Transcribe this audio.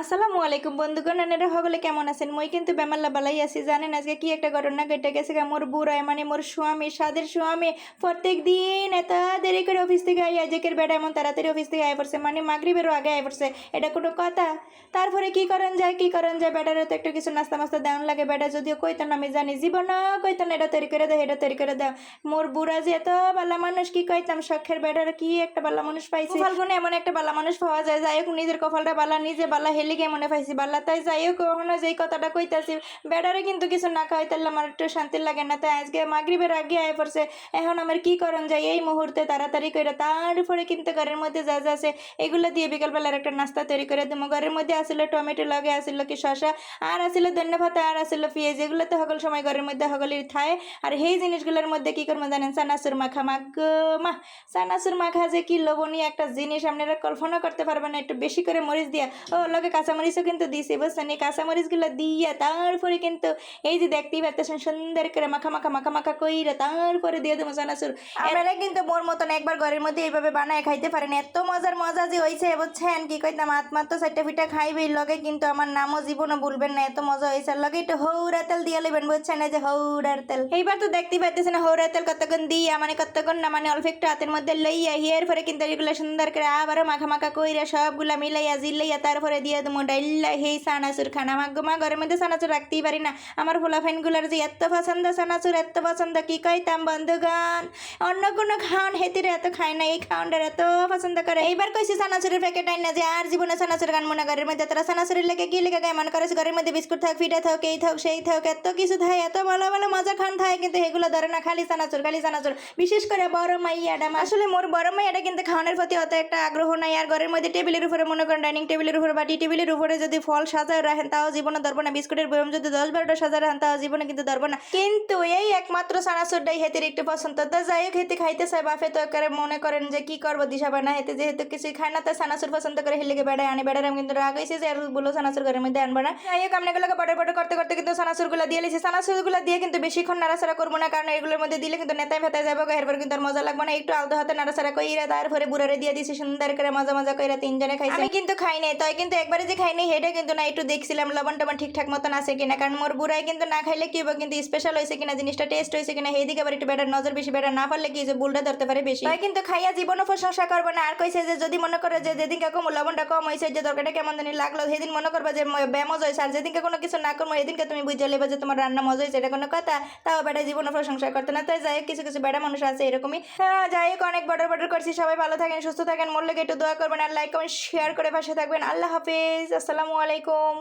আসসালামু আলাইকুম বন্ধুগণ, আপনারা সকলে কেমন আছেন? মই কিন্তু বেমাল্লা বালাই আছি। জানেন আজকে কি একটা ঘটনা ঘটে গেছে? মোর বুড়ায় মানে মোর স্বামী, সাদের স্বামী প্রত্যেক দিন এত দেরি করে অফিস থেকে আই, আজকের বেড়া এমন তাড়াতাড়ি অফিস থেকে আয় পড়ছে, মানে মাগরিবেরও আগে আয় পড়ছে। এটা কোনো কথা? তারপরে কি করেন যায় বেটারও তো একটু কিছু নাস্তা মাস্তা দেওয়ান লাগে। বেটা যদিও কইতাম আমি জানি, জীবন কইতাম এটা তৈরি করে দাও, এটা তৈরি করে দাও। মোর বুড়া যে এত বালা মানুষ, কি কইতাম, শখের বেটার কি একটা বালা মানুষ পাইছি। ফাল্গুনে এমন একটা বালা মানুষ পাওয়া যায়, যাই হোক নিজের কপালটা বালা, নিজে বালা হেলিগে মনে পাইছি বালা। তাই যাই হোক, কখনো যেই কথাটা কইতাছি বেডারে কিন্তু কিছু না খাওয়াই তাহলে আমার একটু শান্তি লাগে না। তাই আজকে মাগরিবের আগে আয় পড়ছে। এখন আমার কি করণ যায় এই মুহূর্তে তাড়াতাড়ি করে। তারপরে কিন্তু ঘরের মধ্যে যা যা আছে এগুলো দিয়ে বিকালবেলার একটা নাস্তা তৈরি করে দেবো। ঘরের মধ্যে আসলে টমেটো লাগে, আসলে কি শশা, আর আসলে ধন্যবাদ, আর আসলে পেঁয়াজ। এগুলো তো সকল সময় ঘরের মধ্যে সকলের থায়। আর সেই জিনিসগুলোর মধ্যে কি করবো জানেন? চানাচুর মাখা। মা চানাচুর মাখা যে কি লোভনীয় একটা জিনিস, আপনারা কল্পনা করতে পারবেন না। একটু বেশি করে মরিচ দিয়া, ও লগে কাঁচামরিচও কিন্তু দিয়েছি, বুঝছেন? এই কাঁচামরিচগুলো দিয়ে তারপরে কিন্তু এই যে দেখতেই পাচ্ছেন সুন্দর করে মাখা মাখা মাখা মাখা কইরে তারপরে দিয়ে দেবো চানাচুর। আপনারা কিন্তু মোর মতন একবার ঘরের মধ্যে এইভাবে বানায় খাইতে পারেন। এত মজার মজা যে হয়েছে, বুঝছেন? কি কইতাম, আত্মাত্ম চারটা পিঠা খাইবে লগে, কিন্তু আমার নামও জীবনও ভুলবেন না, এত মজা হয়েছে। লগে একটু হৌরা তেল দিয়ে নেবেন, বুঝছেন? এই যে হৌরার তেল, এইবার তো দেখতেই পাচ্ছেন হৌরা তেল কতক্ষণ দিয়া, মানে কতক্ষণ না, মানে অল্প একটু হাতের মধ্যে লইয়া হিয়ার পরে কিন্তু এগুলো সুন্দর করে আবারও মাখা মাখা কইরা সবগুলা মিলাইয়া জিলাইয়া তারপরে দিয়ে দেবো ডাইল্লা হেই চানাচুর খানা। মা ঘরের মধ্যে চানাচুর রাখতেই পারি না। আমার ফুলাফাইনগুলার যে এত পছন্দ চানাচুর, এত পছন্দ, কি কইতাম বন্ধুগান, অন্য কোনো খাওয়ান হেতিরে এত খায় না, এই খাওয়ানটার এত পছন্দ করে। এইবার কইছি চানাচুরের প্যাকেট আইন না যে আর জীবনে চানাচুর গান মনে ঘরের মধ্যে। তারা চানাচুরের লেগে কি লেগে গায়ে মনে করেছে ঘরের মধ্যে বিস্কুট থাক, ফিটা থাক, এই থাক, সেই থাক, এত কিছু থাকে, এত ভালো ভালো মজা খান থাকে, কিন্তু এগুলো ধরে না, খালি চানাচুর, খালি চানাচুর। বিশেষ করে বড় মাইয়াটা, আসলে মোর বড় মাইয়াটা কিন্তু খাওয়ানোর প্রতি অত একটা আগ্রহ নাই। আর ঘরের মধ্যে টেবিলের উপরে মনে করেন, ডাইনিং টেবিলের উপরে বা টি টেবিলের উপরে যদি ফল সাজায় রাখেন তাও জীবনে ধরবো না। বিস্কুটের বয়ম যদি 10-12টা সাজায় রাখেন তাও জীবনে কিন্তু ধরবো না। কিন্তু এই একমাত্র চানাচুরটাই হেতের একটু পছন্দ। তো যাই হোক, হেতে খাইতে চাই, বাফে তো করে মনে করেন যে কি করবো, দিশা পায় না। হেতে যেহেতু কিছুই খায় না, তাই চানাচুর পছন্দ করে হেলিকে বেড়ায় আনে। বেড়ায় কিন্তু রাগ হয়েছে যে আর বলো চানাচুর ঘরের মধ্যে আনবো না। যাই হোক, আপনাগুলোকে বড় বড় করতে করতে কিন্তু চানাচুরগুলো দিয়ে লিছি। চানাচুরগুলো দিয়ে কিন্তু বেশিক্ষণ নাড়াচাড়া করবো না, কারণ এগুলোর মধ্যে দিলে কিন্তু নেতায় ফেতায় যাবো, এরপর কিন্তু আর মজা লাগবে না। একটু আলতো হাতে নাড়াচাড়া কইরা তারপরে বুড়ারে দিয়ে দিছি সুন্দর করে মজা মজা কইরা। তিনজনে খাইছি, আমি কিন্তু খাই নাই। তাই কিন্তু একবারে যে খাই নাই হেটা কিন্তু না, একটু দেখছিলাম লবণ টবণ ঠিকঠাক মতন আছে কিনা, কারণ মোর বুড়াই কিন্তু না খাইলে কি হবে, কিন্তু স্পেশাল হয়েছে কিনা, জিনিসটা টেস্ট হয়েছে কিনা, সেইদিকে আবার একটু বেটার নজর বেশি। বেটার না পারলে কি যে বুলটা ধরতে পারে বেশি। তাই কিন্তু খাইয়া জীবনও প্রশংসা করবো না। আর কইছে যে যদি মনে করে যে যেদিনকে কম লবণটা কম হয়েছে, যে তরকারিটা কেমন জানি লাগলো, সেদিন মনে করবো যে বেমজ হয়েছে। আর যেদিনকে কোনো কিছু না করবো এদিনকে তুমি বুঝে লেবে যে তোমার রান্না মজা হয়েছে, এটা কোনো কথা? তাও বেটা জীবনও প্রশংসা করতে না। তাই যাই হোক, কিছু কিছু বেটা মানুষ আছে এরকমই। যাই হোক, অনেক বর্ডার বর্ডার করছি। সবাই ভালো থাকেন, সুস্থ থাকেন, মোর লেগে একটু দোয়া করবেন, আর লাইক কমেন্ট শেয়ার করে পাশে থাকবেন। আল্লাহ হাফিজ, আসসালামু আলাইকুম।